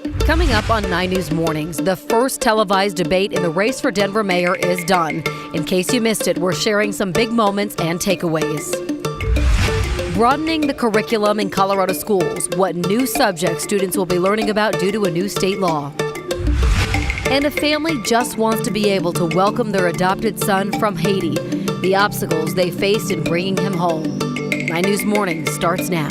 Coming up on 9 News Mornings, the first televised debate in the race for Denver mayor is done. In case you missed it, we're sharing some big moments and takeaways. Broadening the curriculum in Colorado schools, what new subjects students will be learning about due to a new state law. And a family just wants to be able to welcome their adopted son from Haiti, the obstacles they faced in bringing him home. 9 News Mornings starts now.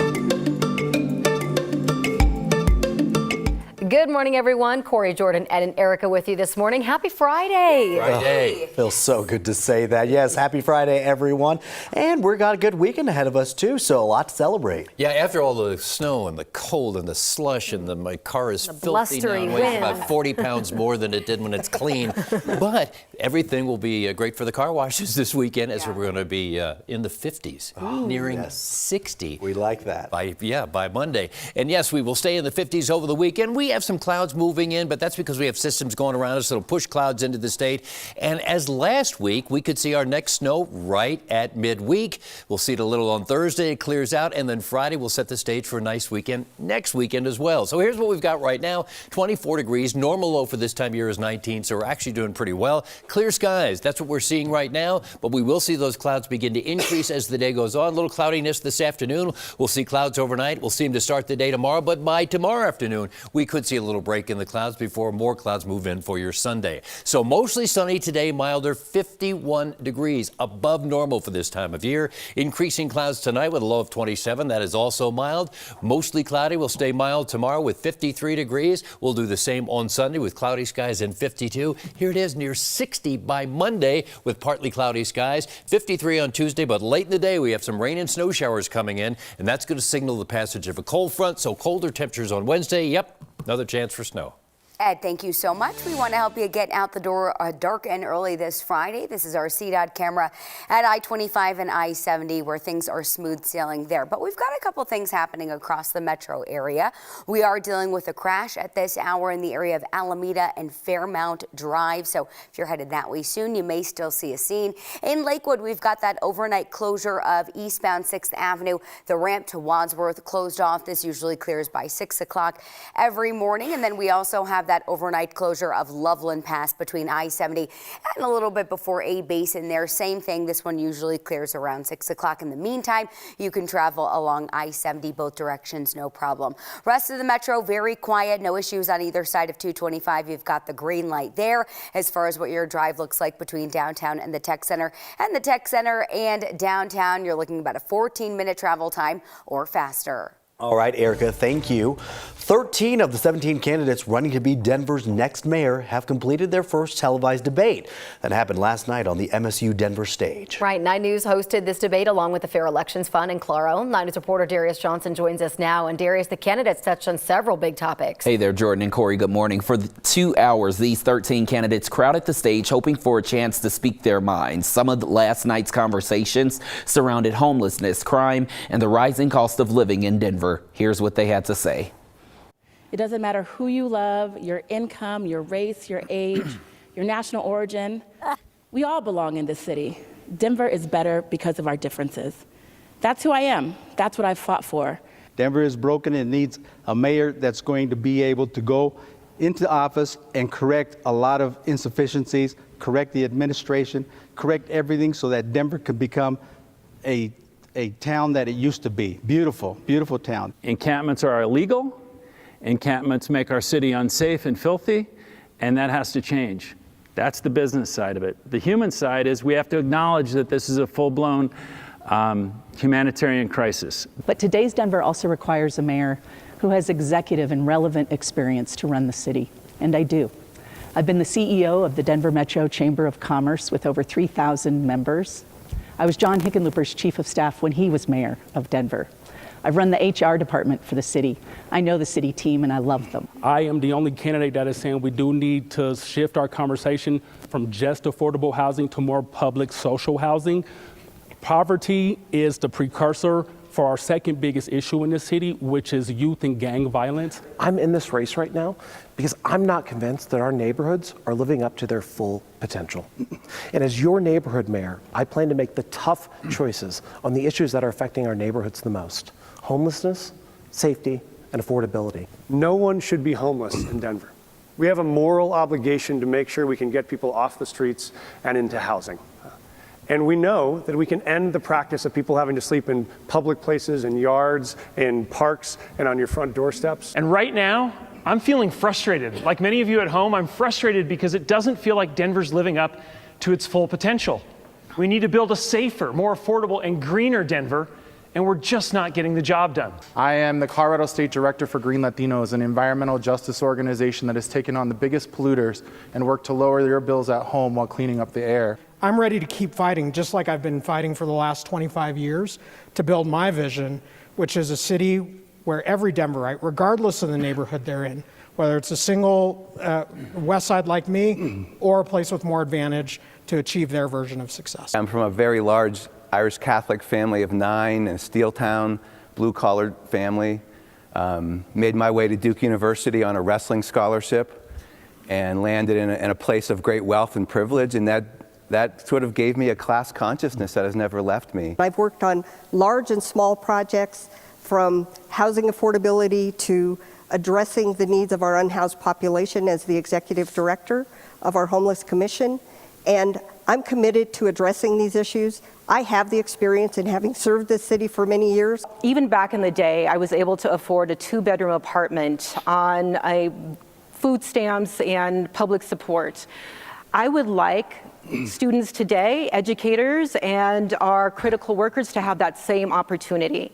Good morning, everyone. Corey, Jordan, Ed, and Erica with you this morning. Happy Friday. Friday. Feels so good to say that. Yes, happy Friday, everyone. And we've got a good weekend ahead of us, too, so a lot to celebrate. Yeah, after all the snow and the cold and the slush and my car is filthy now. It weighs about 40 pounds more than it did when it's clean. But everything will be great for the car washes this weekend as we're going to be in the 50s, nearing 60. We like that. By Monday. And yes, we will stay in the 50s over the weekend. We have some clouds moving in, but that's because we have systems going around us that'll push clouds into the state. And as last week, we could see our next snow right at midweek. We'll see it a little on Thursday. It clears out, and then Friday we'll set the stage for a nice weekend next weekend as well. So here's what we've got right now. 24 degrees. Normal low for this time of year is 19, so we're actually doing pretty well. Clear skies. That's what we're seeing right now, but we will see those clouds begin to increase as the day goes on. A little cloudiness this afternoon. We'll see clouds overnight. We'll see them to start the day tomorrow, but by tomorrow afternoon, we could see a little break in the clouds before more clouds move in for your Sunday. So mostly sunny today, milder, 51 degrees, above normal for this time of year. Increasing clouds tonight with a low of 27. That is also mild. Mostly cloudy. Will stay mild tomorrow with 53 degrees. We'll do the same on Sunday with cloudy skies and 52. Here it is, near 60 by Monday with partly cloudy skies. 53 on Tuesday, but late in the day we have some rain and snow showers coming in, and that's going to signal the passage of a cold front. So colder temperatures on Wednesday. Yep. Another chance for snow. Ed, thank you so much. We want to help you get out the door dark and early this Friday. This is our CDOT camera at I-25 and I-70 where things are smooth sailing there. But we've got a couple things happening across the metro area. We are dealing with a crash at this hour in the area of Alameda and Fairmount Drive. So if you're headed that way soon, you may still see a scene. In Lakewood, we've got that overnight closure of eastbound 6th Avenue. The ramp to Wadsworth closed off. This usually clears by 6 o'clock every morning. And then we also have that overnight closure of Loveland Pass between I-70 and a little bit before A Basin there. Same thing. This one usually clears around 6 o'clock. In the meantime, you can travel along I-70 both directions, no problem. Rest of the metro, very quiet. No issues on either side of 225. You've got the green light there as far as what your drive looks like between downtown and the Tech Center. And the Tech Center and downtown, you're looking about a 14-minute travel time or faster. All right, Erica, thank you. 13 of the 17 candidates running to be Denver's next mayor have completed their first televised debate. That happened last night on the MSU Denver stage. Right, 9 News hosted this debate along with the Fair Elections Fund in Claro. 9 News reporter Darius Johnson joins us now. And Darius, the candidates touched on several big topics. Hey there, Jordan and Corey. Good morning. For 2 hours, these 13 candidates crowded the stage hoping for a chance to speak their minds. Some of last night's conversations surrounded homelessness, crime, and the rising cost of living in Denver. Here's what they had to say. It doesn't matter who you love, your income, your race, your age, your national origin. We all belong in this city. Denver is better because of our differences. That's who I am. That's what I've fought for. Denver is broken and needs a mayor that's going to be able to go into office and correct a lot of insufficiencies, correct the administration, correct everything so that Denver can become a town that it used to be. Beautiful, beautiful town. Encampments are illegal. Encampments make our city unsafe and filthy, and that has to change. That's the business side of it. The human side is we have to acknowledge that this is a full-blown humanitarian crisis. But today's Denver also requires a mayor who has executive and relevant experience to run the city, and I do. I've been the CEO of the Denver Metro Chamber of Commerce with over 3,000 members. I was John Hickenlooper's chief of staff when he was mayor of Denver. I've run the HR department for the city. I know the city team and I love them. I am the only candidate that is saying we do need to shift our conversation from just affordable housing to more public social housing. Poverty is the precursor for our second biggest issue in this city, which is youth and gang violence. I'm in this race right now because I'm not convinced that our neighborhoods are living up to their full potential. And as your neighborhood mayor, I plan to make the tough choices on the issues that are affecting our neighborhoods the most: homelessness, safety, and affordability. No one should be homeless in Denver. We have a moral obligation to make sure we can get people off the streets and into housing. And we know that we can end the practice of people having to sleep in public places, in yards, in parks, and on your front doorsteps. And right now, I'm feeling frustrated. Like many of you at home, I'm frustrated because it doesn't feel like Denver's living up to its full potential. We need to build a safer, more affordable, and greener Denver, and we're just not getting the job done. I am the Colorado State Director for Green Latinos, an environmental justice organization that has taken on the biggest polluters and worked to lower their bills at home while cleaning up the air. I'm ready to keep fighting, just like I've been fighting for the last 25 years, to build my vision, which is a city where every Denverite, regardless of the neighborhood they're in, whether it's a single West Side like me or a place with more advantage, to achieve their version of success. I'm from a very large Irish Catholic family of 9 in a steel town, blue-collar family. Made my way to Duke University on a wrestling scholarship and landed in a place of great wealth and privilege, and that sort of gave me a class consciousness that has never left me. I've worked on large and small projects, from housing affordability to addressing the needs of our unhoused population as the executive director of our Homeless Commission. And I'm committed to addressing these issues. I have the experience in having served this city for many years. Even back in the day, I was able to afford a 2-bedroom apartment on food stamps and public support. I would like students today, educators, and our critical workers to have that same opportunity.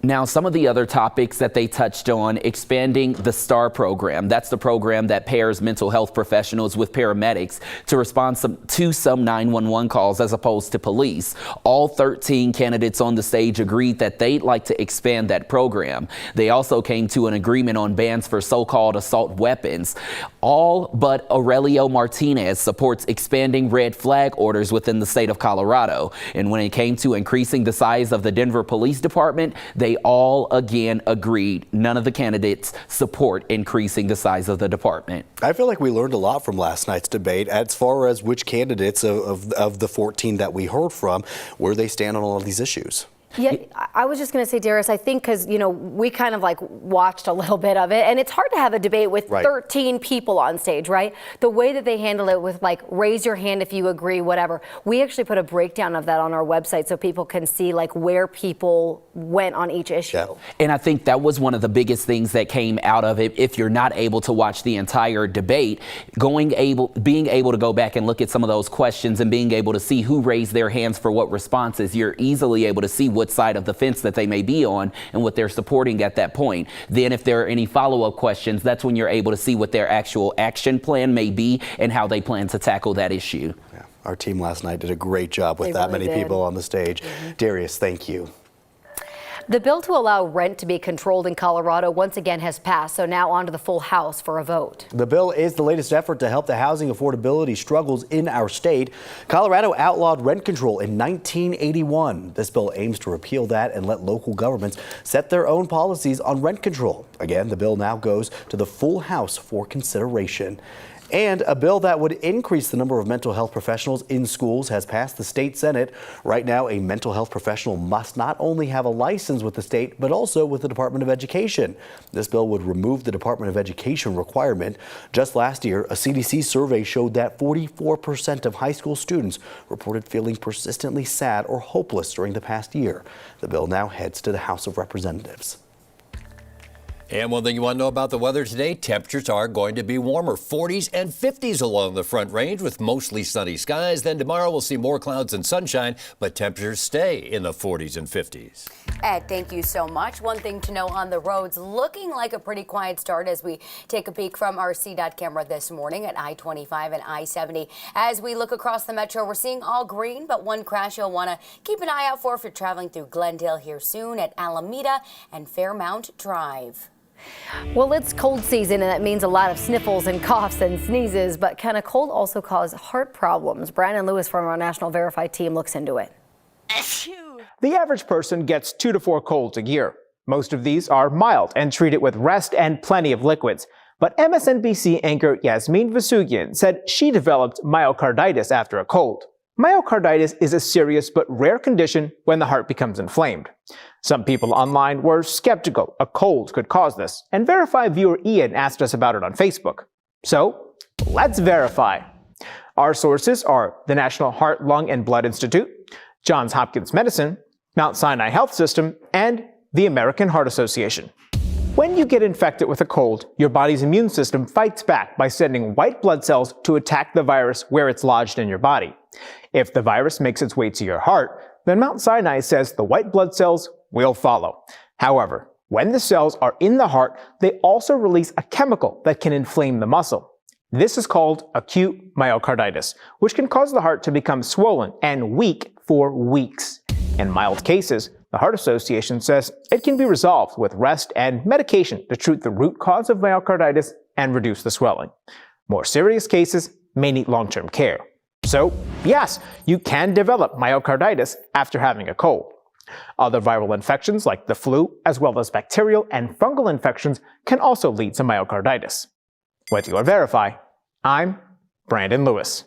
Now, some of the other topics that they touched on: expanding the STAR program. That's the program that pairs mental health professionals with paramedics to respond to some 911 calls as opposed to police. All 13 candidates on the stage agreed that they'd like to expand that program. They also came to an agreement on bans for so-called assault weapons. All but Aurelio Martinez supports expanding red flag orders within the state of Colorado. And when it came to increasing the size of the Denver Police Department, they all again agreed. None of the candidates support increasing the size of the department. I feel like we learned a lot from last night's debate as far as which candidates of the 14 that we heard from, where they stand on all of these issues. Yeah, I was just going to say, Darius, I think because, we kind of like watched a little bit of it, and it's hard to have a debate with 13 people on stage, right? The way that they handle it with like, raise your hand if you agree, whatever. We actually put a breakdown of that on our website so people can see like where people went on each issue. Yeah. And I think that was one of the biggest things that came out of it. If you're not able to watch the entire debate, being able to go back and look at some of those questions and being able to see who raised their hands for what responses, you're easily able to see what side of the fence that they may be on and what they're supporting at that point. Then if there are any follow-up questions, that's when you're able to see what their actual action plan may be and how they plan to tackle that issue. Yeah. Our team last night did a great job with that many people on the stage. Darius, thank you. The bill to allow rent to be controlled in Colorado once again has passed, so now on to the full House for a vote. The bill is the latest effort to help the housing affordability struggles in our state. Colorado outlawed rent control in 1981. This bill aims to repeal that and let local governments set their own policies on rent control. Again, the bill now goes to the full House for consideration. And a bill that would increase the number of mental health professionals in schools has passed the state Senate. Right now, a mental health professional must not only have a license with the state, but also with the Department of Education. This bill would remove the Department of Education requirement. Just last year, a CDC survey showed that 44% of high school students reported feeling persistently sad or hopeless during the past year. The bill now heads to the House of Representatives. And one thing you want to know about the weather today, temperatures are going to be warmer, 40s and 50s along the Front Range with mostly sunny skies. Then tomorrow we'll see more clouds and sunshine, but temperatures stay in the 40s and 50s. Ed, thank you so much. One thing to know on the roads, looking like a pretty quiet start as we take a peek from our CDOT camera this morning at I-25 and I-70. As we look across the metro, we're seeing all green, but one crash you'll want to keep an eye out for if you're traveling through Glendale here soon at Alameda and Fairmount Drive. Well, it's cold season, and that means a lot of sniffles and coughs and sneezes, but can a cold also cause heart problems? Brandon Lewis from our National Verify team looks into it. The average person gets 2 to 4 colds a year. Most of these are mild and treated with rest and plenty of liquids. But MSNBC anchor Yasmin Vasugian said she developed myocarditis after a cold. Myocarditis is a serious but rare condition when the heart becomes inflamed. Some people online were skeptical a cold could cause this, and Verify viewer Ian asked us about it on Facebook. So, let's verify. Our sources are the National Heart, Lung, and Blood Institute, Johns Hopkins Medicine, Mount Sinai Health System, and the American Heart Association. When you get infected with a cold, your body's immune system fights back by sending white blood cells to attack the virus where it's lodged in your body. If the virus makes its way to your heart, then Mount Sinai says the white blood cells will follow. However, when the cells are in the heart, they also release a chemical that can inflame the muscle. This is called acute myocarditis, which can cause the heart to become swollen and weak for weeks. In mild cases, the Heart Association says it can be resolved with rest and medication to treat the root cause of myocarditis and reduce the swelling. More serious cases may need long-term care. So, yes, you can develop myocarditis after having a cold. Other viral infections like the flu, as well as bacterial and fungal infections, can also lead to myocarditis. With your Verify, I'm Brandon Lewis.